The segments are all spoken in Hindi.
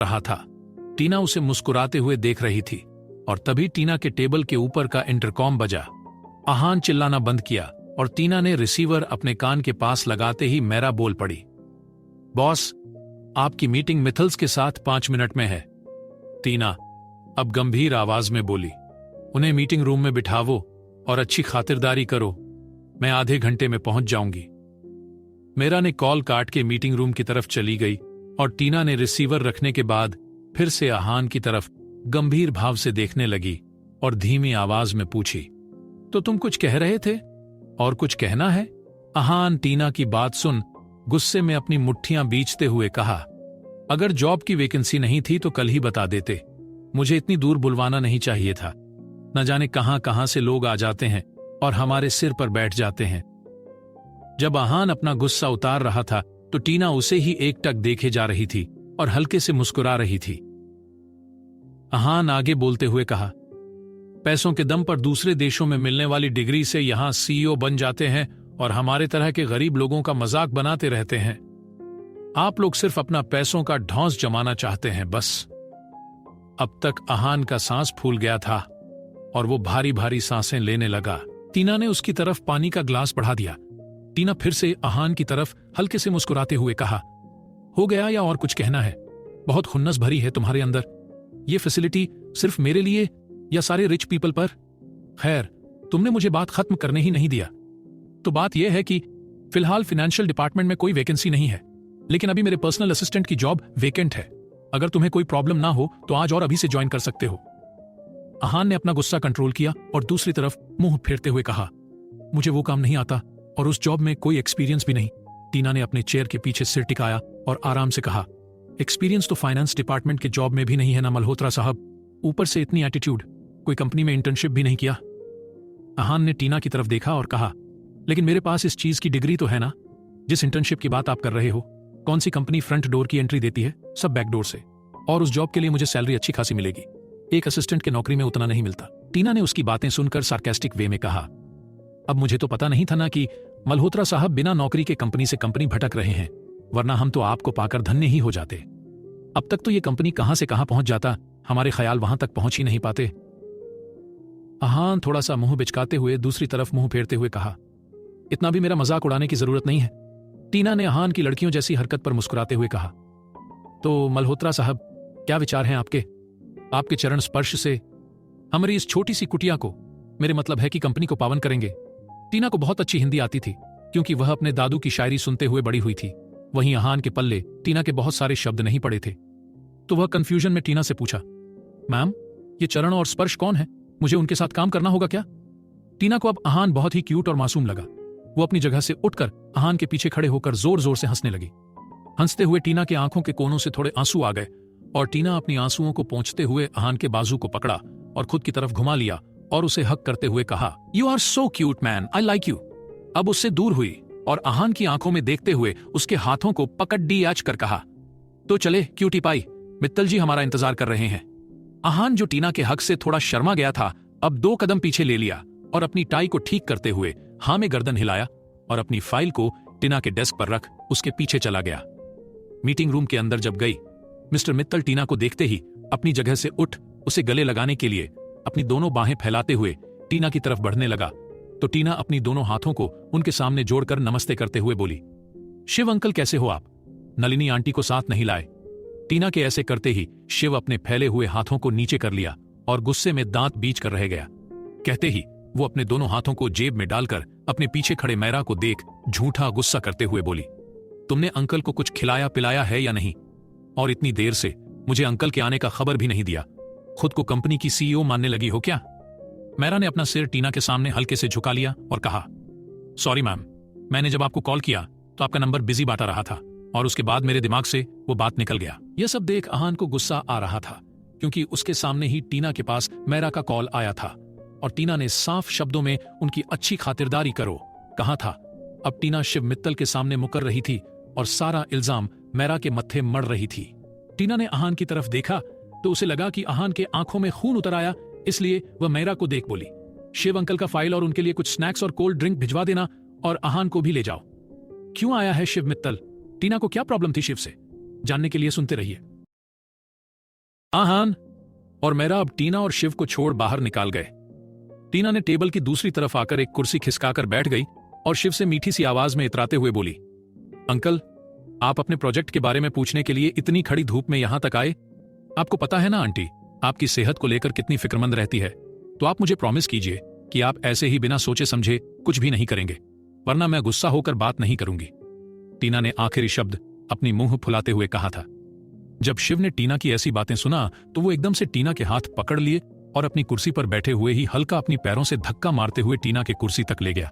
रहा था। टीना उसे मुस्कुराते हुए देख रही थी और तभी टीना के टेबल के ऊपर का इंटरकॉम बजा। आहान चिल्लाना बंद किया और टीना ने रिसीवर अपने कान के पास लगाते ही मैरा बोल पड़ी, बॉस, आपकी मीटिंग मिथल्स के साथ 5 मिनट में है। टीना अब गंभीर आवाज में बोली, उन्हें मीटिंग रूम में बिठावो और अच्छी खातिरदारी करो, मैं आधे घंटे में पहुंच जाऊंगी। मेरा ने कॉल काट के मीटिंग रूम की तरफ चली गई और टीना ने रिसीवर रखने के बाद फिर से आहान की तरफ गंभीर भाव से देखने लगी और धीमी आवाज में पूछी, तो तुम कुछ कह रहे थे? और कुछ कहना है? आहान टीना की बात सुन गुस्से में अपनी मुट्ठियां बींचते हुए कहा, अगर जॉब की वैकेंसी नहीं थी तो कल ही बता देते, मुझे इतनी दूर बुलवाना नहीं चाहिए था। न जाने कहां कहां से लोग आ जाते हैं और हमारे सिर पर बैठ जाते हैं। जब आहान अपना गुस्सा उतार रहा था तो टीना उसे ही एकटक देखे जा रही थी और हल्के से मुस्कुरा रही थी। आहान आगे बोलते हुए कहा, पैसों के दम पर दूसरे देशों में मिलने वाली डिग्री से यहां सीईओ बन जाते हैं और हमारे तरह के गरीब लोगों का मजाक बनाते रहते हैं। आप लोग सिर्फ अपना पैसों का ढौंस जमाना चाहते हैं बस। अब तक आहान का सांस फूल गया था और वो भारी भारी सांसें लेने लगा। टीना ने उसकी तरफ पानी का ग्लास बढ़ा दिया। टीना फिर से आहान की तरफ हल्के से मुस्कुराते हुए कहा, हो गया या और कुछ कहना है? बहुत खुन्नस भरी है तुम्हारे अंदर। ये फैसिलिटी सिर्फ मेरे लिए या सारे रिच पीपल पर? खैर, तुमने मुझे बात खत्म करने ही नहीं दिया। तो बात यह है कि फिलहाल फाइनेंशियल डिपार्टमेंट में कोई वैकेंसी नहीं है, लेकिन अभी मेरे पर्सनल असिस्टेंट की जॉब वेकेंट है। अगर तुम्हें कोई प्रॉब्लम ना हो तो आज और अभी से ज्वाइन कर सकते हो। आहान ने अपना गुस्सा कंट्रोल किया और दूसरी तरफ मुंह फेरते हुए कहा, मुझे वो काम नहीं आता और उस जॉब में कोई एक्सपीरियंस भी नहीं। टीना ने अपने चेयर के पीछे सिर टिकाया और आराम से कहा, एक्सपीरियंस तो फाइनेंस डिपार्टमेंट के जॉब में भी नहीं है ना मल्होत्रा साहब। ऊपर से इतनी एटीट्यूड, कोई कंपनी में इंटर्नशिप भी नहीं किया। आहान ने टीना की तरफ देखा और कहा, लेकिन मेरे पास इस चीज की डिग्री तो है ना। जिस इंटर्नशिप की बात आप कर रहे हो, कौन सी कंपनी फ्रंट डोर की एंट्री देती है? सब बैक डोर से। और उस जॉब के लिए मुझे सैलरी अच्छी खासी मिलेगी। एक असिस्टेंट के नौकरी में उतना नहीं मिलता। टीना ने उसकी बातें सुनकर सार्केस्टिक वे में कहा, अब मुझे तो पता नहीं था ना कि मल्होत्रा साहब बिना नौकरी के कंपनी से कंपनी भटक रहे हैं, वरना हम तो आपको पाकर धन्य ही हो जाते। अब तक तो ये कंपनी कहां से कहां पहुंच जाता, हमारे ख्याल वहां तक पहुंच ही नहीं पाते। आहान थोड़ा सा मुंह बिचकाते हुए दूसरी तरफ मुंह फेरते हुए कहा, इतना भी मेरा मजाक उड़ाने की जरूरत नहीं है। टीना ने आहान की लड़कियों जैसी हरकत पर मुस्कुराते हुए कहा, तो मल्होत्रा साहब, क्या विचार हैं आपके? आपके चरण स्पर्श से हमारी इस छोटी सी कुटिया को, मेरे मतलब है कि कंपनी को पावन करेंगे। टीना को बहुत अच्छी हिंदी आती थी क्योंकि वह अपने दादू की शायरी सुनते हुए बड़ी हुई थी। वहीं आहान के पल्ले टीना के बहुत सारे शब्द नहीं पड़े थे, तो वह कंफ्यूजन में टीना से पूछा, मैम, ये चरण और स्पर्श कौन है? मुझे उनके साथ काम करना होगा क्या? टीना को अब आहान बहुत ही क्यूट और मासूम लगा। वो अपनी जगह से उठकर आहान के पीछे खड़े होकर जोर जोर से हंसने लगी। हंसते हुए टीना के आंखों के कोनों से थोड़े आंसू आ गए और टीना अपनी आंसुओं को पोंछते हुए आहान के बाजू को पकड़ा और खुद की तरफ घुमा लिया और उसे हक करते हुए कहा, you are so cute man, I like you. अब उससे दूर हुई और आहान की आंखों में देखते हुए उसके हाथों को पकड़ डीएच कर कहा, तो चले क्यूटी पाई, मित्तल जी हमारा इंतजार कर रहे हैं। आहान, जो टीना के हक से थोड़ा शर्मा गया था, अब 2 कदम पीछे ले लिया और अपनी टाई को ठीक करते हुए हां में गर्दन हिलाया और अपनी फाइल को टीना के डेस्क पर रख उसके पीछे चला गया। मीटिंग रूम के अंदर जब गई, मिस्टर मित्तल टीना को देखते ही अपनी जगह से उठ उसे गले लगाने के लिए अपनी दोनों बाहें फैलाते हुए टीना की तरफ बढ़ने लगा, तो टीना अपनी दोनों हाथों को उनके सामने जोड़कर नमस्ते करते हुए बोली, शिव अंकल कैसे हो आप? नलिनी आंटी को साथ नहीं लाए? टीना के ऐसे करते ही शिव अपने फैले हुए हाथों को नीचे कर लिया और गुस्से में दांत बीच कर रह गया। कहते ही वो अपने दोनों हाथों को जेब में डालकर अपने पीछे खड़े मैरा को देख झूठा गुस्सा करते हुए बोली, तुमने अंकल को कुछ खिलाया पिलाया है या नहीं? और इतनी देर से मुझे अंकल के आने का खबर भी नहीं दिया। खुद को कंपनी की सीईओ मानने लगी हो क्या? मैरा ने अपना सिर टीना के सामने हल्के से झुका लिया और कहा, सॉरी मैम, मैंने जब आपको कॉल किया तो आपका नंबर बिजी बांटा रहा था और उसके बाद मेरे दिमाग से वो बात निकल गया। यह सब देख आहान को गुस्सा आ रहा था क्योंकि उसके सामने ही टीना के पास मैरा का कॉल आया था और टीना ने साफ शब्दों में उनकी अच्छी खातिरदारी करो कहा था। अब टीना शिव मित्तल के सामने मुकर रही थी और सारा इल्जाम मैरा के मत्थे मड़ रही थी। टीना ने आहान की तरफ देखा तो उसे लगा कि आहान के आंखों में खून उतर आया, इसलिए वह मैरा को देख बोली, शिव अंकल का फाइल और उनके लिए कुछ स्नैक्स और कोल्ड ड्रिंक भिजवा देना और आहान को भी ले जाओ। क्यों आया है शिव मित्तल? टीना को क्या प्रॉब्लम थी शिव से? जानने के लिए सुनते रहिए। आहान और मेरा अब टीना और शिव को छोड़ बाहर निकाल गए। टीना ने टेबल की दूसरी तरफ आकर एक कुर्सी खिसकाकर बैठ गई और शिव से मीठी सी आवाज में इतराते हुए बोली, अंकल, आप अपने प्रोजेक्ट के बारे में पूछने के लिए इतनी खड़ी धूप में यहां तक आए? आपको पता है ना आंटी, आपकी सेहत को लेकर कितनी फिक्रमंद रहती है। तो आप मुझे प्रॉमिस कीजिए कि आप ऐसे ही बिना सोचे समझे कुछ भी नहीं करेंगे, वरना मैं गुस्सा होकर बात नहीं करूंगी। टीना ने आखिरी शब्द अपनी मुंह फुलाते हुए कहा था। जब शिव ने टीना की ऐसी बातें सुना तो वो एकदम से टीना के हाथ पकड़ लिए और अपनी कुर्सी पर बैठे हुए ही हल्का अपनी पैरों से धक्का मारते हुए टीना के कुर्सी तक ले गया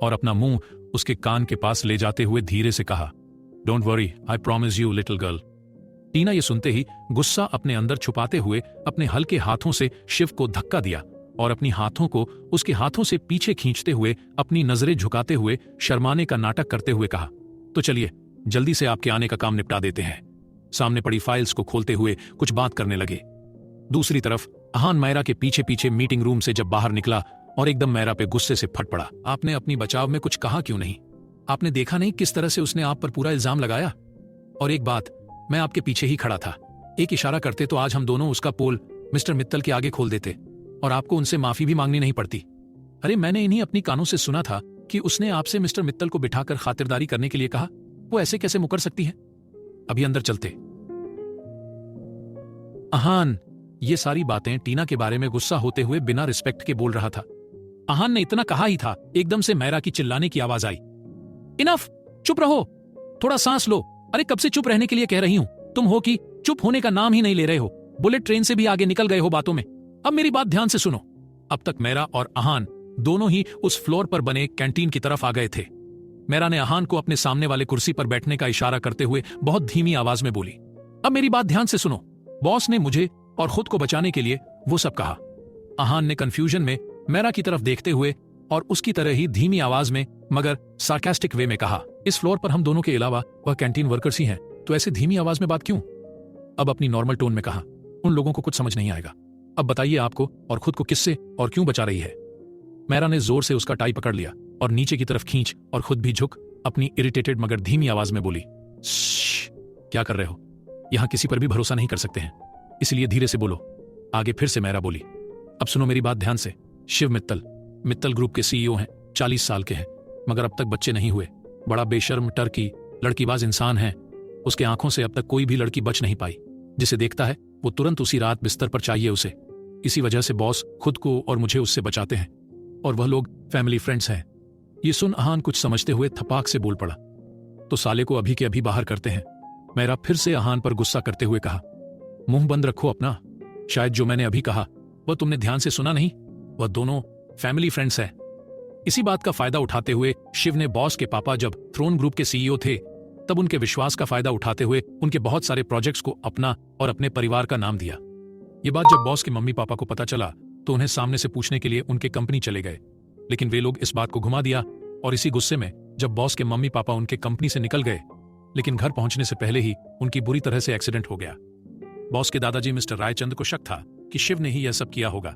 और अपना मुंह उसके कान के पास ले जाते हुए धीरे से कहा, don't worry, I promise you little girl. Tina ये सुनते ही गुस्सा अपने अंदर छुपाते हुए अपने हल्के हाथों से शिव को धक्का दिया और अपनी हाथों को उसके हाथों से पीछे खींचते हुए अपनी नजरें झुकाते हुए शर्माने का नाटक करते हुए कहा, तो चलिए जल्दी से आपके आने का काम निपटा देते हैं। सामने पड़ी फाइल्स को खोलते हुए कुछ बात करने लगे। दूसरी तरफ अहान मायरा के पीछे पीछे मीटिंग रूम से जब बाहर निकला और एकदम मायरा पे गुस्से से फट पड़ा। आपने अपनी बचाव में कुछ कहा क्यों नहीं? आपने देखा नहीं किस तरह से उसने आप पर पूरा इल्जाम लगाया? और एक बात, मैं आपके पीछे ही खड़ा था, एक इशारा करते तो आज हम दोनों उसका पोल मिस्टर मित्तल के आगे खोल देते और आपको उनसे माफी भी मांगनी नहीं पड़ती। अरे मैंने इन्हीं अपनी कानों से सुना था कि उसने आपसे मिस्टर मित्तल को बिठाकर खातिरदारी करने के लिए कहा। वो ऐसे कैसे मुकर सकती है? अभी अंदर चलते। अहान ये सारी बातें टीना के बारे में गुस्सा होते हुए बिना रिस्पेक्ट के बोल रहा था। अहान ने इतना कहा ही था, एकदम से मायरा की चिल्लाने की आवाज आई, इनफ, चुप रहो, थोड़ा सांस लो। अरे कब से चुप रहने के लिए कह रही हूं, तुम हो कि चुप होने का नाम ही नहीं ले रहे हो। बुलेट ट्रेन से भी आगे निकल गए हो बातों में। अब मेरी बात ध्यान से सुनो। अब तक मायरा और अहान दोनों ही उस फ्लोर पर बने कैंटीन की तरफ आ गए थे। मायरा ने अहान को अपने सामने वाले कुर्सी पर बैठने का इशारा करते हुए बहुत धीमी आवाज में बोली, अब मेरी बात ध्यान से सुनो। बॉस ने मुझे और खुद को बचाने के लिए वो सब कहा। अहान ने कंफ्यूजन में मायरा की तरफ देखते हुए और उसकी तरह ही धीमी आवाज में मगर सार्कास्टिक वे में कहा, इस फ्लोर पर हम दोनों के अलावा वह कैंटीन वर्कर्स ही हैं, तो ऐसे धीमी आवाज में बात क्यों? अब अपनी नॉर्मल टोन में कहा, उन लोगों को कुछ समझ नहीं आएगा। अब बताइए आपको और खुद को किससे और क्यों बचा रही है? मायरा ने जोर से उसका टाई पकड़ लिया और नीचे की तरफ खींच और खुद भी झुक अपनी इरिटेटेड मगर धीमी आवाज में बोली, क्या कर रहे हो? यहां किसी पर भी भरोसा नहीं कर सकते हैं, इसलिए धीरे से बोलो। आगे फिर से मायरा बोली, अब सुनो मेरी बात ध्यान से। शिव मित्तल ग्रुप के सीईओ हैं, 40 साल के हैं, मगर अब तक बच्चे नहीं हुए। बड़ा बेशर्म टर्की लड़कीबाज इंसान है। उसके आंखों से अब तक कोई भी लड़की बच नहीं पाई। जिसे देखता है वो तुरंत उसी रात बिस्तर पर चाहिए उसे। इसी वजह से बॉस खुद को और मुझे उससे बचाते हैं और वह लोग फैमिली फ्रेंड्स हैं। ये सुन अहान कुछ समझते हुए थपाक से बोल पड़ा, तो साले को अभी के अभी बाहर करते हैं। मायरा फिर से अहान पर गुस्सा करते हुए कहा, मुंह बंद रखो अपना। शायद जो मैंने अभी कहा वह तुमने ध्यान से सुना नहीं। वह दोनों फैमिली फ्रेंड्स हैं। इसी बात का फायदा उठाते हुए शिव ने बॉस के पापा जब थ्रोन ग्रुप के सीईओ थे तब उनके विश्वास का फायदा उठाते हुए उनके बहुत सारे प्रोजेक्ट्स को अपना और अपने परिवार का नाम दिया। ये बात जब बॉस के मम्मी पापा को पता चला तो उन्हें सामने से पूछने के लिए उनके कंपनी चले गए, लेकिन वे लोग इस बात को घुमा दिया और इसी गुस्से में जब बॉस के मम्मी पापा उनके कंपनी से निकल गए, लेकिन घर पहुंचने से पहले ही उनकी बुरी तरह से एक्सीडेंट हो गया। बॉस के दादाजी मिस्टर रायचंद को शक था कि शिव ने ही यह सब किया होगा।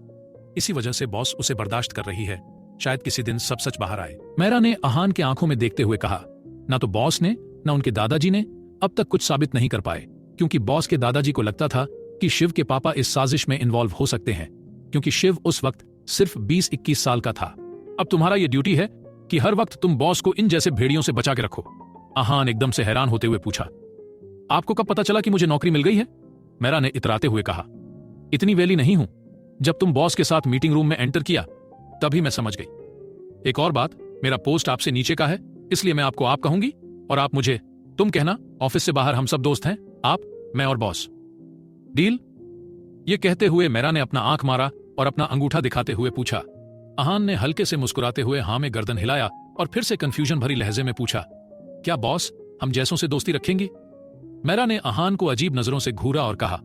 इसी वजह से बॉस उसे बर्दाश्त कर रही है। शायद किसी दिन सब सच बाहर आए। मायरा ने अहान के आंखों में देखते हुए कहा, ना तो बॉस ने ना उनके दादाजी ने अब तक कुछ साबित नहीं कर पाए, क्योंकि बॉस के दादाजी को लगता था कि शिव के पापा इस साजिश में इन्वॉल्व हो सकते हैं, क्योंकि शिव उस वक्त सिर्फ 20-21 साल का था। अब तुम्हारा यह ड्यूटी है कि हर वक्त तुम बॉस को इन जैसे भेड़ियों से बचा के रखो। अहान एकदम से हैरान होते हुए पूछा, आपको कब पता चला कि मुझे नौकरी मिल गई है? मायरा ने इतराते हुए कहा, इतनी वेली नहीं हूं। जब तुम बॉस के साथ मीटिंग रूम में एंटर किया तभी मैं समझ गई। एक और बात, मेरा पोस्ट आपसे नीचे का है, इसलिए मैं आपको आप कहूंगी और आप मुझे तुम कहना। ऑफिस से बाहर हम सब दोस्त हैं, आप, मैं और बॉस। डील? ये कहते हुए मायरा ने अपना आंख मारा और अपना अंगूठा दिखाते हुए पूछा। अहान ने हल्के से मुस्कुराते हुए हां में गर्दन हिलाया और फिर से कंफ्यूजन भरी लहजे में पूछा, क्या बॉस हम जैसों से दोस्ती रखेंगी? मायरा ने अहान को अजीब नजरों से घूरा और कहा,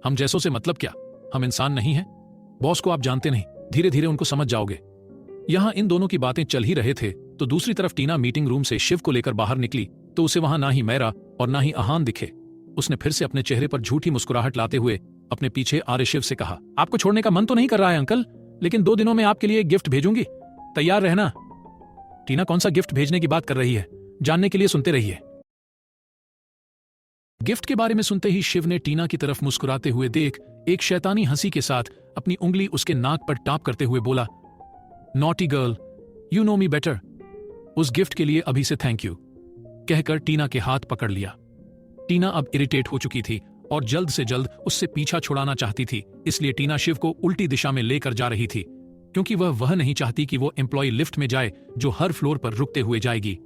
हम जैसों से मतलब क्या? हम इंसान नहीं हैं? बॉस को आप जानते नहीं, धीरे धीरे उनको समझ जाओगे। यहां इन दोनों की बातें चल ही रहे थे तो दूसरी तरफ टीना मीटिंग रूम से शिव को लेकर बाहर निकली तो उसे वहां ना ही मायरा और ना ही अहान दिखे। उसने फिर से अपने चेहरे पर झूठी मुस्कुराहट लाते हुए अपने पीछे आ रहे शिव से कहा, आपको छोड़ने का मन तो नहीं कर रहा है अंकल, लेकिन 2 दिनों में आपके लिए एक गिफ्ट भेजूंगी, तैयार रहना। टीना कौन सा गिफ्ट भेजने की बात कर रही है, जानने के लिए सुनते रहिए। गिफ्ट के बारे में सुनते ही शिव ने टीना की तरफ मुस्कुराते हुए देख एक शैतानी हंसी के साथ अपनी उंगली उसके नाक पर टाप करते हुए बोला, naughty girl, you know me better. उस गिफ्ट के लिए अभी से थैंक यू, कहकर टीना के हाथ पकड़ लिया। टीना अब इरिटेट हो चुकी थी और जल्द से जल्द उससे पीछा छुड़ाना चाहती थी, इसलिए टीना शिव को उल्टी दिशा में लेकर जा रही थी, क्योंकि वह नहीं चाहती कि वो एम्प्लॉय लिफ्ट में जाए जो हर फ्लोर पर रुकते हुए जाएगी।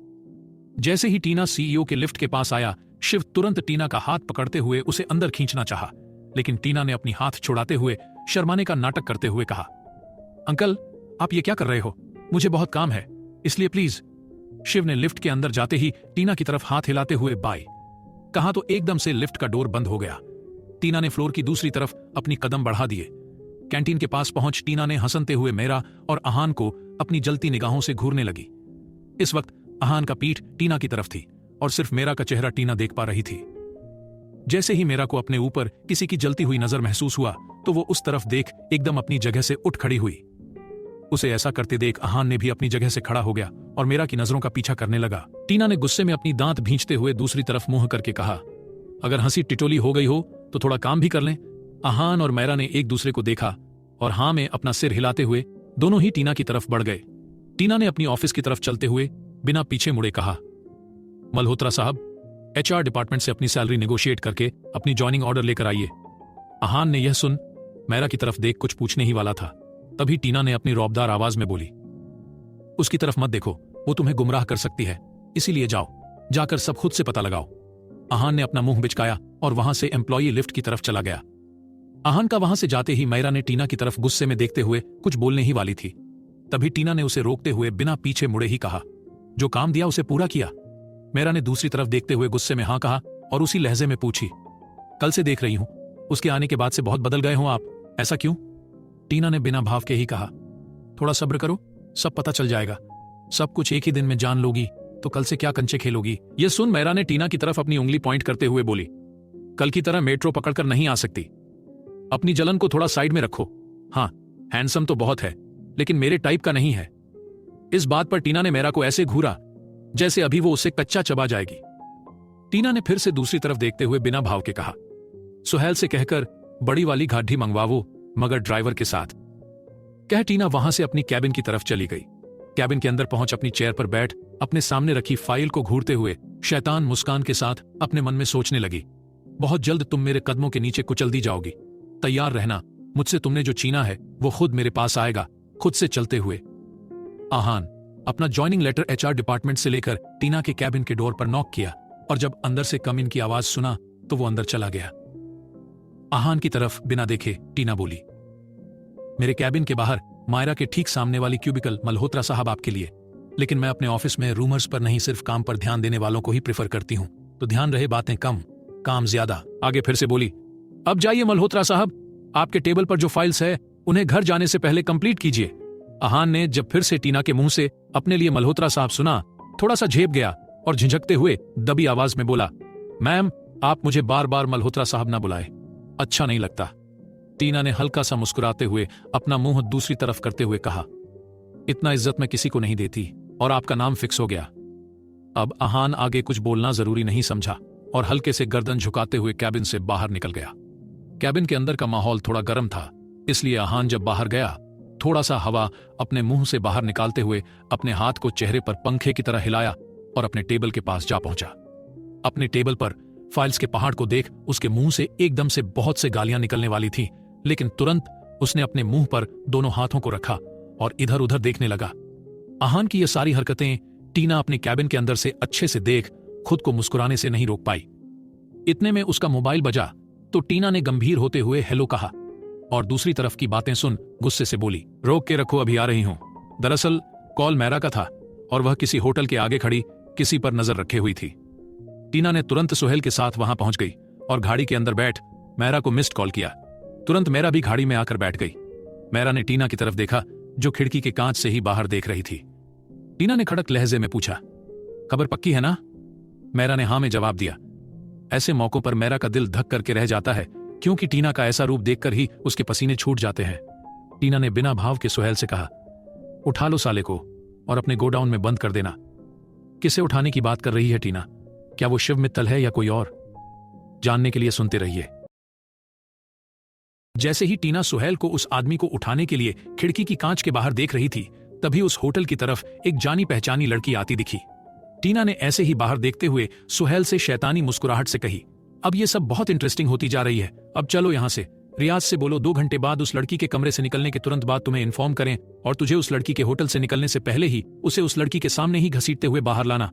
जैसे ही टीना सीईओ के लिफ्ट के पास आया, शिव तुरंत टीना का हाथ पकड़ते हुए उसे अंदर खींचना चाहा, लेकिन टीना ने अपनी हाथ छुड़ाते हुए शर्माने का नाटक करते हुए कहा, अंकल आप ये क्या कर रहे हो, मुझे बहुत काम है, इसलिए प्लीज। शिव ने लिफ्ट के अंदर जाते ही टीना की तरफ हाथ हिलाते हुए बाय कहा तो एकदम से लिफ्ट का डोर बंद हो गया। टीना ने फ्लोर की दूसरी तरफ अपनी कदम बढ़ा दिए। कैंटीन के पास पहुंच टीना ने हंसते हुए मेरा और आहान को अपनी जलती निगाहों से घूरने लगी। इस वक्त आहान का पीठ टीना की तरफ थी और सिर्फ मेरा का चेहरा टीना देख पा रही थी। जैसे ही मेरा को अपने ऊपर किसी की जलती हुई नजर महसूस हुआ तो वो उस तरफ देख एकदम अपनी जगह से उठ खड़ी हुई। उसे ऐसा करते देख आहान ने भी अपनी जगह से खड़ा हो गया और मेरा की नजरों का पीछा करने लगा। टीना ने गुस्से में अपनी दांत भींचते हुए दूसरी तरफ मुंह करके कहा, अगर हंसी टिटोली हो गई हो तो थोड़ा काम भी कर लें। आहान और मेरा ने एक दूसरे को देखा और हाँ में अपना सिर हिलाते हुए दोनों ही टीना की तरफ बढ़ गए। टीना ने अपनी ऑफिस की तरफ चलते हुए बिना पीछे मुड़े कहा, मल्होत्रा साहब, एचआर डिपार्टमेंट से अपनी सैलरी नेगोशिएट करके अपनी ज्वाइनिंग ऑर्डर लेकर आइए। आहान ने यह सुन मेरा की तरफ देख कुछ पूछने ही वाला था, तभी टीना ने अपनी रौबदार आवाज में बोली, उसकी तरफ मत देखो, वो तुम्हें गुमराह कर सकती है, इसीलिए जाओ, जाकर सब खुद से पता लगाओ। आहान ने अपना मुंह बिचकाया और वहां से एम्प्लॉई लिफ्ट की तरफ चला गया। आहान का वहां से जाते ही मैरा ने टीना की तरफ गुस्से में देखते हुए कुछ बोलने ही वाली थी, तभी टीना ने उसे रोकते हुए बिना पीछे मुड़े ही कहा, जो काम दिया उसे पूरा किया। मेरा ने दूसरी तरफ देखते हुए गुस्से में हाँ कहा और उसी लहजे में पूछी, कल से देख रही हूं, उसके आने के बाद से बहुत बदल गए हो आप, ऐसा क्यों? टीना ने बिना भाव के ही कहा, थोड़ा सब्र करो, सब पता चल जाएगा, सब कुछ एक ही दिन में जान लोगी तो कल से क्या कंचे खेलोगी। यह सुन मेरा ने टीना की तरफ अपनी उंगली पॉइंट करते हुए बोली, कल की तरह मेट्रो पकड़कर नहीं आ सकती, अपनी जलन को थोड़ा साइड में रखो। हाँ, हैंडसम तो बहुत है लेकिन मेरे टाइप का नहीं है। इस बात पर टीना ने मेरा को ऐसे घूरा जैसे अभी वो उसे कच्चा चबा जाएगी। टीना ने फिर से दूसरी तरफ देखते हुए बिना भाव के कहा, सुहेल से कहकर बड़ी वाली गाड़ी मंगवावो, मगर ड्राइवर के साथ। कह टीना वहां से अपनी कैबिन की तरफ चली गई। कैबिन के अंदर पहुंच अपनी चेयर पर बैठ अपने सामने रखी फाइल को घूरते हुए शैतान मुस्कान के साथ अपने मन में सोचने लगी, बहुत जल्द तुम मेरे कदमों के नीचे कुचल दी जाओगी, तैयार रहना, मुझसे तुमने जो छीना है वो खुद मेरे पास आएगा, खुद से चलते हुए। आहान अपना ज्वाइनिंग लेटर एचआर डिपार्टमेंट से लेकर टीना के कैबिन के डोर पर नॉक किया और जब अंदर से कम इन की आवाज सुना तो वो अंदर चला गया। आहान की तरफ बिना देखे टीना बोली, मेरे कैबिन के बाहर मायरा के ठीक सामने वाली क्यूबिकल मल्होत्रा साहब आपके लिए, लेकिन मैं अपने ऑफिस में रूमर्स पर नहीं सिर्फ काम पर ध्यान देने वालों को ही प्रेफर करती हूं, तो ध्यान रहे बातें कम, काम ज्यादा। आगे फिर से बोली, अब जाइए मल्होत्रा साहब, आपके टेबल पर जो फाइल्स है उन्हें घर जाने से पहले कंप्लीट कीजिए। आहान ने जब फिर से टीना के मुंह से अपने लिए मल्होत्रा साहब सुना, थोड़ा सा झेप गया और झिझकते हुए दबी आवाज में बोला, मैम आप मुझे बार बार मल्होत्रा साहब ना बुलाए, अच्छा नहीं लगता। टीना ने हल्का सा मुस्कुराते हुए अपना मुंह दूसरी तरफ करते हुए कहा, इतना इज्जत मैं किसी को नहीं देती और आपका नाम फिक्स हो गया। अब आहान आगे कुछ बोलना जरूरी नहीं समझा और हल्के से गर्दन झुकाते हुए कैबिन से बाहर निकल गया। कैबिन के अंदर का माहौल थोड़ा गर्म था, इसलिए आहान जब बाहर गया थोड़ा सा हवा अपने मुंह से बाहर निकालते हुए अपने हाथ को चेहरे पर पंखे की तरह हिलाया और अपने टेबल के पास जा पहुंचा। अपने टेबल पर फाइल्स के पहाड़ को देख उसके मुंह से एकदम से बहुत से गालियां निकलने वाली थी, लेकिन तुरंत उसने अपने मुंह पर दोनों हाथों को रखा और इधर उधर देखने लगा। आहान की ये सारी हरकतें टीना अपने कैबिन के अंदर से अच्छे से देख खुद को मुस्कुराने से नहीं रोक पाई। इतने में उसका मोबाइल बजा तो टीना ने गंभीर होते हुए हेलो कहा और दूसरी तरफ की बातें सुन गुस्से से बोली, रोक के रखो, अभी आ रही हूं। दरअसल कॉल मैरा का था और वह किसी होटल के आगे खड़ी किसी पर नजर रखे हुई थी। टीना ने तुरंत सुहेल के साथ वहां पहुंच गई और गाड़ी के अंदर बैठ मैरा को मिस्ड कॉल किया। तुरंत मैरा भी गाड़ी में आकर बैठ गई। मैरा ने टीना की तरफ देखा जो खिड़की के कांच से ही बाहर देख रही थी। टीना ने खड़क लहजे में पूछा, खबर पक्की है ना? मैरा ने हां में जवाब दिया। ऐसे मौकों पर मैरा का दिल धक करके रह जाता है, क्योंकि टीना का ऐसा रूप देखकर ही उसके पसीने छूट जाते हैं। टीना ने बिना भाव के सुहेल से कहा, उठा लो साले को और अपने गोडाउन में बंद कर देना। किसे उठाने की बात कर रही है टीना? क्या वो शिव मित्तल है या कोई और? जानने के लिए सुनते रहिए। जैसे ही टीना सुहेल को उस आदमी को उठाने के लिए खिड़की की कांच के बाहर देख रही थी, तभी उस होटल की तरफ एक जानी पहचानी लड़की आती दिखी। टीना ने ऐसे ही बाहर देखते हुए सुहेल से शैतानी मुस्कुराहट से कही, अब ये सब बहुत इंटरेस्टिंग होती जा रही है, अब चलो यहाँ से। रियाज से बोलो 2 घंटे बाद उस लड़की के कमरे से निकलने के तुरंत बाद तुम्हें इन्फॉर्म करें और तुझे उस लड़की के होटल से निकलने से पहले ही उसे उस लड़की के सामने ही घसीटते हुए बाहर लाना।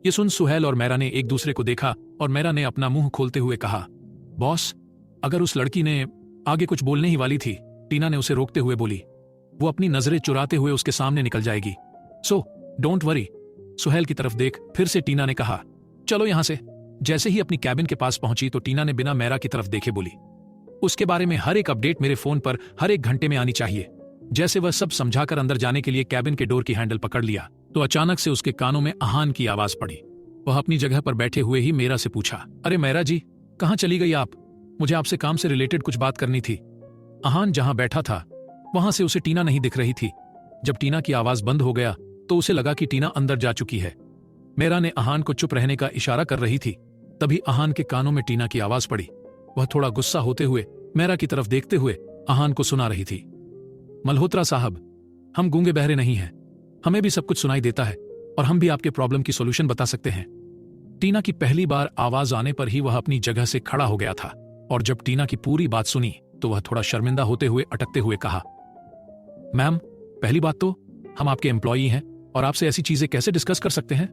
ये सुन सुहेल और मैरा ने एक दूसरे को देखा और मैरा ने अपना मुंह खोलते हुए कहा, बॉस, अगर उस लड़की ने आगे कुछ बोलने ही वाली थी, टीना ने उसे रोकते हुए बोली, वो अपनी नजरें चुराते हुए उसके सामने निकल जाएगी, सो डोंट वरी। सुहेल की तरफ देख फिर से टीना ने कहा, चलो यहां से। जैसे ही अपनी कैबिन के पास पहुंची तो टीना ने बिना मैरा की तरफ देखे बोली, उसके बारे में हर एक अपडेट मेरे फोन पर हर एक घंटे में आनी चाहिए। जैसे वह सब समझाकर अंदर जाने के लिए कैबिन के डोर की हैंडल पकड़ लिया तो अचानक से उसके कानों में आहान की आवाज पड़ी। वह अपनी जगह पर बैठे हुए ही मेरा से पूछा, अरे मैरा जी, कहां चली गई आप? मुझे आपसे काम से रिलेटेड कुछ बात करनी थी। आहान जहां बैठा था वहां से उसे टीना नहीं दिख रही थी। जब टीना की आवाज बंद हो गया तो उसे लगा कि टीना अंदर जा चुकी है। मेरा ने आहान को चुप रहने का इशारा कर रही थी, तभी आहान के कानों में टीना की आवाज पड़ी। वह थोड़ा गुस्सा होते हुए मेरा की तरफ देखते हुए आहान को सुना रही थी, मल्होत्रा साहब, हम गूंगे बहरे नहीं हैं, हमें भी सब कुछ सुनाई देता है और हम भी आपके प्रॉब्लम की सॉल्यूशन बता सकते हैं। टीना की पहली बार आवाज आने पर ही वह अपनी जगह से खड़ा हो गया था और जब टीना की पूरी बात सुनी तो वह थोड़ा शर्मिंदा होते हुए अटकते हुए कहा, मैम, पहली बात तो हम आपके एम्प्लॉई हैं और आपसे ऐसी चीजें कैसे डिस्कस कर सकते हैं।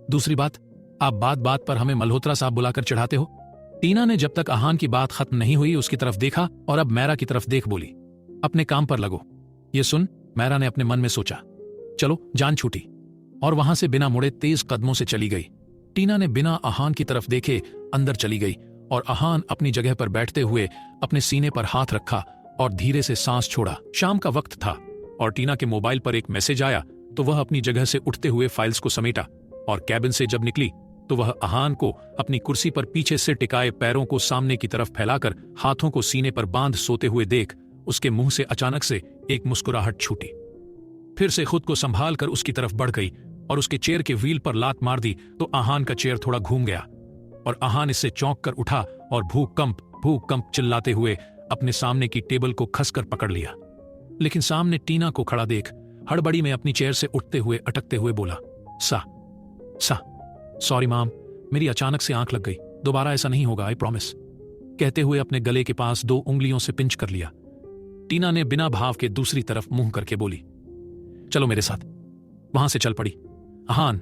दूसरी बात, आप बात बात पर हमें मल्होत्रा साहब बुलाकर चढ़ाते हो। टीना ने जब तक आहान की बात खत्म नहीं हुई उसकी तरफ देखा और अब मैरा की तरफ देख बोली, अपने काम पर लगो। ये सुन मैरा ने अपने मन में सोचा, चलो जान छूटी, और वहां से बिना मुड़े तेज कदमों से चली गई। टीना ने बिना आहान की तरफ देखे अंदर चली गई और आहान अपनी जगह पर बैठते हुए अपने सीने पर हाथ रखा और धीरे से सांस छोड़ा। शाम का वक्त था और टीना के मोबाइल पर एक मैसेज आया तो वह अपनी जगह से उठते हुए फाइल्स को समेटा और कैबिन से जब निकली तो वह आहान को अपनी कुर्सी पर पीछे से टिकाए पैरों को सामने की तरफ फैलाकर हाथों को सीने पर बांध सोते हुए देख उसके मुंह से अचानक से एक मुस्कुराहट छूटी। फिर से खुद को संभाल कर उसकी तरफ बढ़ गई और उसके चेयर के व्हील पर लात मार दी तो आहान का चेयर थोड़ा घूम गया और आहान इससे चौंक कर उठा और भूकंप चिल्लाते हुए अपने सामने की टेबल को खसकर पकड़ लिया। लेकिन सामने टीना को खड़ा देख हड़बड़ी में अपनी चेयर से उठते हुए अटकते हुए बोला, सॉरी माम, मेरी अचानक से आंख लग गई, दोबारा ऐसा नहीं होगा, आई प्रॉमिस। कहते हुए अपने गले के पास 2 उंगलियों से पिंच कर लिया। टीना ने बिना भाव के दूसरी तरफ मुंह करके बोली, चलो मेरे साथ। वहां से चल पड़ी। आहान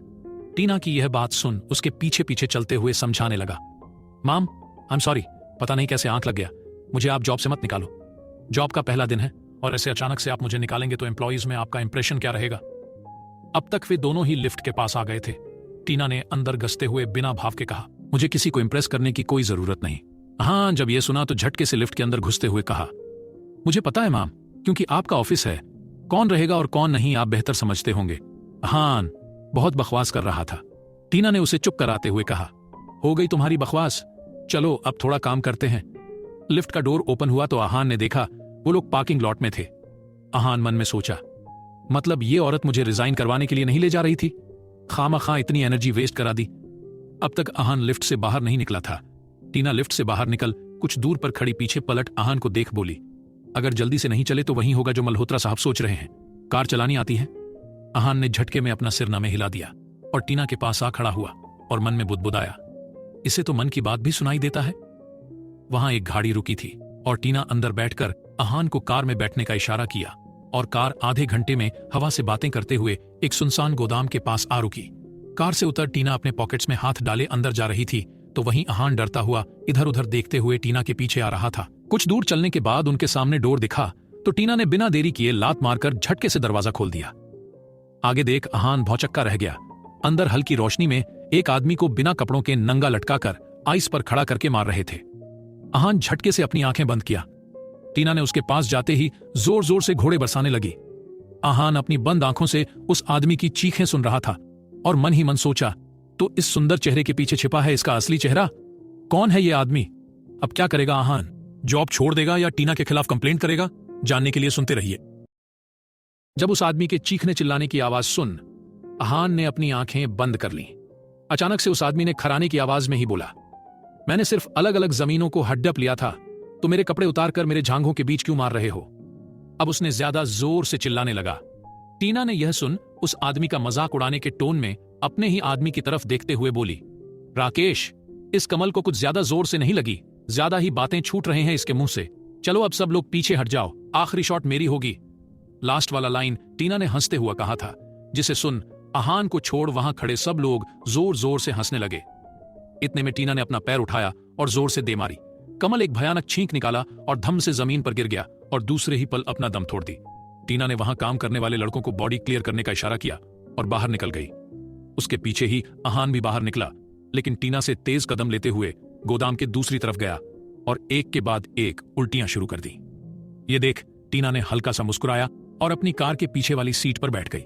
टीना की यह बात सुन उसके पीछे पीछे चलते हुए समझाने लगा, माम, आई एम सॉरी, पता नहीं कैसे आंख लग गया, मुझे आप जॉब से मत निकालो। जॉब का पहला दिन है और ऐसे अचानक से आप मुझे निकालेंगे तो एम्प्लॉइज में आपका इंप्रेशन क्या रहेगा। अब तक वे दोनों ही लिफ्ट के पास आ गए थे। टीना ने अंदर घसते हुए बिना भाव के कहा, मुझे किसी को इंप्रेस करने की कोई जरूरत नहीं। हाँ, जब यह सुना तो झटके से लिफ्ट के अंदर घुसते हुए कहा, मुझे पता है माम, क्योंकि आपका ऑफिस है, कौन रहेगा और कौन नहीं आप बेहतर समझते होंगे। हान बहुत बकवास कर रहा था। टीना ने उसे चुप कराते हुए कहा, हो गई तुम्हारी बकवास, चलो अब थोड़ा काम करते हैं। लिफ्ट का डोर ओपन हुआ तो आहान ने देखा वो लोग पार्किंग लॉट में थे। आहान मन में सोचा, मतलब ये औरत मुझे रिजाइन करवाने के लिए नहीं ले जा रही थी, खामखा इतनी एनर्जी वेस्ट करा दी। अब तक आहान लिफ्ट से बाहर नहीं निकला था। टीना लिफ्ट से बाहर निकल कुछ दूर पर खड़ी पीछे पलट आहान को देख बोली, अगर जल्दी से नहीं चले तो वही होगा जो मल्होत्रा साहब सोच रहे हैं। कार चलानी आती है? आहान ने झटके में अपना सिर नमे हिला दिया और टीना के पास आ खड़ा हुआ और मन में बुदबुदाया, इसे तो मन की बात भी सुनाई देता है। वहां एक गाड़ी रुकी थी और टीना अंदर बैठकर आहान को कार में बैठने का इशारा किया और कार आधे घंटे में हवा से बातें करते हुए एक सुनसान गोदाम के पास आ रुकी। कार से उतर टीना अपने पॉकेट्स में हाथ डाले अंदर जा रही थी तो वहीं आहान डरता हुआ इधर उधर देखते हुए टीना के पीछे आ रहा था। कुछ दूर चलने के बाद उनके सामने डोर दिखा तो टीना ने बिना देरी किए लात मारकर झटके से दरवाजा खोल दिया। आगे देख आहान भौचक्का रह गया। अंदर हल्की रोशनी में एक आदमी को बिना कपड़ों के नंगा लटकाकर आइस पर खड़ा करके मार रहे थे। आहान झटके से अपनी आंखें बंद किया। टीना ने उसके पास जाते ही जोर जोर से घोड़े बरसाने लगी। आहान अपनी बंद आंखों से उस आदमी की चीखें सुन रहा था और मन ही मन सोचा, तो इस सुंदर चेहरे के पीछे छिपा है इसका असली चेहरा। कौन है ये आदमी? अब क्या करेगा आहान? जॉब छोड़ देगा या टीना के खिलाफ कंप्लेंट करेगा? जानने के लिए सुनते रहिए। जब उस आदमी के चीखने चिल्लाने की आवाज सुन आहान ने अपनी आंखें बंद कर लीं। अचानक से उस आदमी ने खराने की आवाज में ही बोला, मैंने सिर्फ अलग अलग जमीनों को हडप लिया था, तो मेरे कपड़े उतार कर मेरे जांघों के बीच क्यों मार रहे हो? अब उसने ज्यादा जोर से चिल्लाने लगा। टीना ने यह सुन उस आदमी का मजाक उड़ाने के टोन में अपने ही आदमी की तरफ देखते हुए बोली, राकेश, इस कमल को कुछ ज्यादा जोर से नहीं लगी, ज्यादा ही बातें छूट रहे हैं इसके मुंह से। चलो अब सब लोग पीछे हट जाओ, आखिरी शॉट मेरी होगी। लास्ट वाला लाइन टीना ने हंसते हुआ कहा था, जिसे सुन आहान को छोड़ वहां खड़े सब लोग जोर जोर से हंसने लगे। इतने में टीना ने अपना पैर उठाया और जोर से दे मारी। कमल एक भयानक छींक निकाला और धम से जमीन पर गिर गया और दूसरे ही पल अपना दम तोड़ दी। टीना ने वहां काम करने वाले लड़कों को बॉडी क्लियर करने का इशारा किया और बाहर निकल गई। उसके पीछे ही आहान भी बाहर निकला, लेकिन टीना से तेज कदम लेते हुए गोदाम के दूसरी तरफ गया और एक के बाद एक उल्टियां शुरू कर दी। ये देख टीना ने हल्का सा मुस्कुराया और अपनी कार के पीछे वाली सीट पर बैठ गई।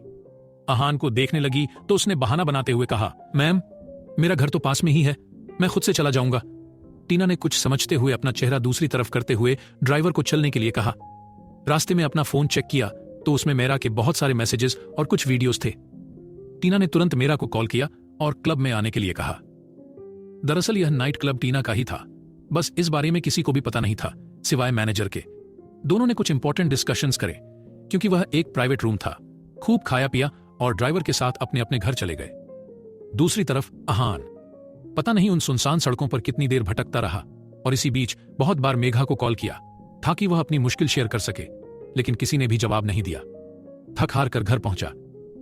आहान को देखने लगी तो उसने बहाना बनाते हुए कहा, मैम, मेरा घर तो पास में ही है, मैं खुद से चला जाऊंगा। टीना ने कुछ समझते हुए अपना चेहरा दूसरी तरफ करते हुए ड्राइवर को चलने के लिए कहा। रास्ते में अपना फोन चेक किया तो उसमें मेरा के बहुत सारे मैसेजेस और कुछ वीडियोस थे। टीना ने तुरंत मेरा को कॉल किया और क्लब में आने के लिए कहा। दरअसल यह नाइट क्लब टीना का ही था, बस इस बारे में किसी को भी पता नहीं था सिवाय मैनेजर के। दोनों ने कुछ इंपॉर्टेंट डिस्कशंस करे क्योंकि वह एक प्राइवेट रूम था। खूब खाया पिया और ड्राइवर के साथ अपने अपने घर चले गए। दूसरी तरफ आहान पता नहीं उन सुनसान सड़कों पर कितनी देर भटकता रहा और इसी बीच बहुत बार मेघा को कॉल किया था कि वह अपनी मुश्किल शेयर कर सके, लेकिन किसी ने भी जवाब नहीं दिया। थक हार कर घर पहुंचा।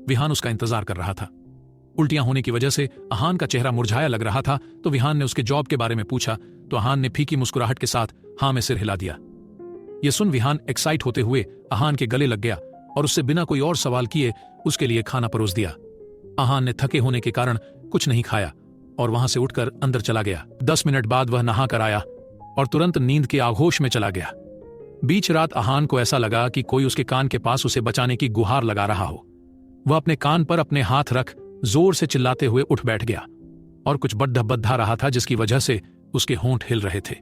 विहान उसका इंतजार कर रहा था। उल्टियां होने की वजह से आहान का चेहरा मुरझाया लग रहा था, तो विहान ने उसके जॉब के बारे में पूछा तो आहान ने फीकी मुस्कुराहट के साथ हां में सिर हिला दिया। यह सुन विहान एक्साइट होते हुए आहान के गले लग गया और उससे बिना कोई और सवाल किए उसके लिए खाना परोस दिया। आहान ने थके होने के कारण कुछ नहीं खाया और वहां से उठकर अंदर चला गया। 10 मिनट बाद वह नहा कर आया और तुरंत नींद के आगोश में चला गया। बीच रात आहान को ऐसा लगा कि कोई उसके कान के पास उसे बचाने की गुहार लगा रहा हो। वह अपने कान पर अपने हाथ रख जोर से चिल्लाते हुए उठ बैठ गया और कुछ बद्धा बद्धा रहा था, जिसकी वजह से उसके होंठ हिल रहे थे।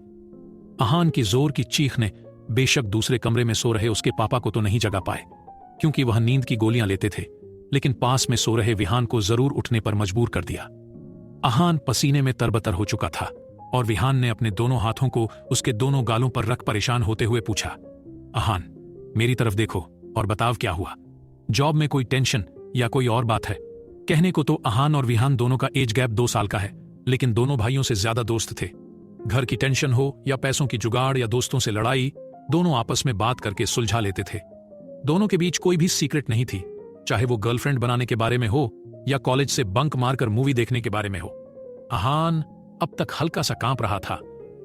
आहान की जोर की चीख ने बेशक दूसरे कमरे में सो रहे उसके पापा को तो नहीं जगा पाए, क्योंकि वह नींद की गोलियां लेते थे, लेकिन पास में सो रहे विहान को जरूर उठने पर मजबूर कर दिया। आहान पसीने में तरबतर हो चुका था और विहान ने अपने दोनों हाथों को उसके दोनों गालों पर रख परेशान होते हुए पूछा, आहान, मेरी तरफ देखो और बताओ क्या हुआ? जॉब में कोई टेंशन या कोई और बात है? कहने को तो आहान और विहान दोनों का एज गैप 2 साल का है, लेकिन दोनों भाइयों से ज्यादा दोस्त थे। घर की टेंशन हो या पैसों की जुगाड़ या दोस्तों से लड़ाई, दोनों आपस में बात करके सुलझा लेते थे। दोनों के बीच कोई भी सीक्रेट नहीं थी, चाहे वो गर्लफ्रेंड बनाने के बारे में हो या कॉलेज से बंक मारकर मूवी देखने के बारे में हो। आहान अब तक हल्का सा कांप रहा था।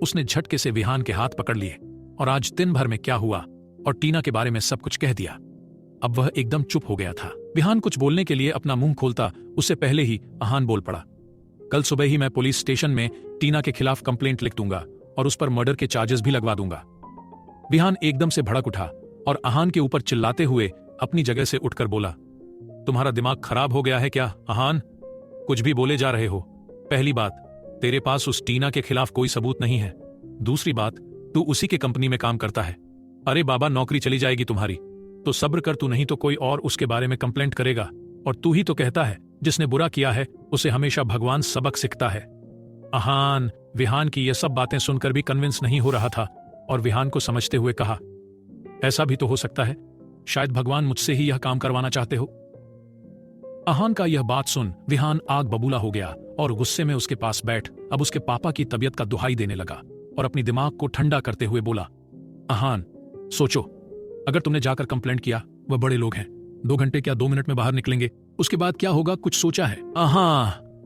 उसने झटके से विहान के हाथ पकड़ लिए और आज दिन भर में क्या हुआ और टीना के बारे में सब कुछ कह दिया। अब वह एकदम चुप हो गया था। विहान कुछ बोलने के लिए अपना मुंह खोलता, उससे पहले ही आहान बोल पड़ा, कल सुबह ही मैं पुलिस स्टेशन में टीना के खिलाफ कंप्लेंट लिख दूंगा और उस पर मर्डर के चार्जेस भी लगवा दूंगा। विहान एकदम से भड़क उठा और आहान के ऊपर चिल्लाते हुए अपनी जगह से उठकर बोला, तुम्हारा दिमाग खराब हो गया है क्या आहान? कुछ भी बोले जा रहे हो। पहली बात, तेरे पास उस टीना के खिलाफ कोई सबूत नहीं है। दूसरी बात, तू उसी के कंपनी में काम करता है। अरे बाबा, नौकरी चली जाएगी तुम्हारी, तो सब्र कर, तू नहीं तो कोई और उसके बारे में कंप्लेंट करेगा। और तू ही तो कहता है जिसने बुरा किया है उसे हमेशा भगवान सबक सिखाता है। आहान विहान की ये सब बातें सुनकर भी कन्विंस नहीं हो रहा था और विहान को समझते हुए कहा, ऐसा भी तो हो सकता है, शायद भगवान मुझसे ही यह काम करवाना चाहते हो। आहान का यह बात सुन विहान आग बबूला हो गया और गुस्से में उसके पास बैठ अब उसके पापा की तबीयत का दुहाई देने लगा और अपनी दिमाग को ठंडा करते हुए बोला, आहान सोचो, अगर तुमने जाकर कंप्लेंट किया, वह बड़े लोग हैं, 2 घंटे क्या 2 मिनट में बाहर निकलेंगे, उसके बाद क्या होगा कुछ सोचा है?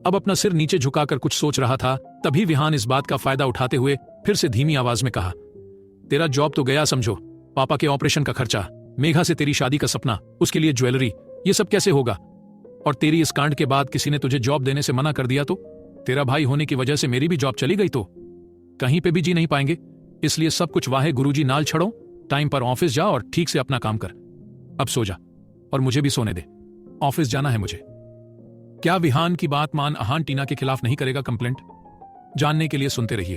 अब अपना सिर नीचे झुकाकर कुछ सोच रहा था, तभी विहान इस बात का फायदा उठाते हुए फिर से धीमी आवाज में कहा, तेरा जॉब तो गया समझो, पापा के ऑपरेशन का खर्चा, मेघा से तेरी शादी का सपना, उसके लिए ज्वेलरी, ये सब कैसे होगा? और तेरी इस कांड के बाद किसी ने तुझे जॉब देने से मना कर दिया तो? तेरा भाई होने की वजह से मेरी भी जॉब चली गई तो कहीं पे भी जी नहीं पाएंगे। इसलिए सब कुछ वाहे गुरुजी नाल छड़ो, टाइम पर ऑफिस जा और ठीक से अपना काम कर। अब सो जा और मुझे भी सोने दे, ऑफिस जाना है मुझे। क्या विहान की बात मान आहान टीना के खिलाफ नहीं करेगा कंप्लेंट? जानने के लिए सुनते रहिए।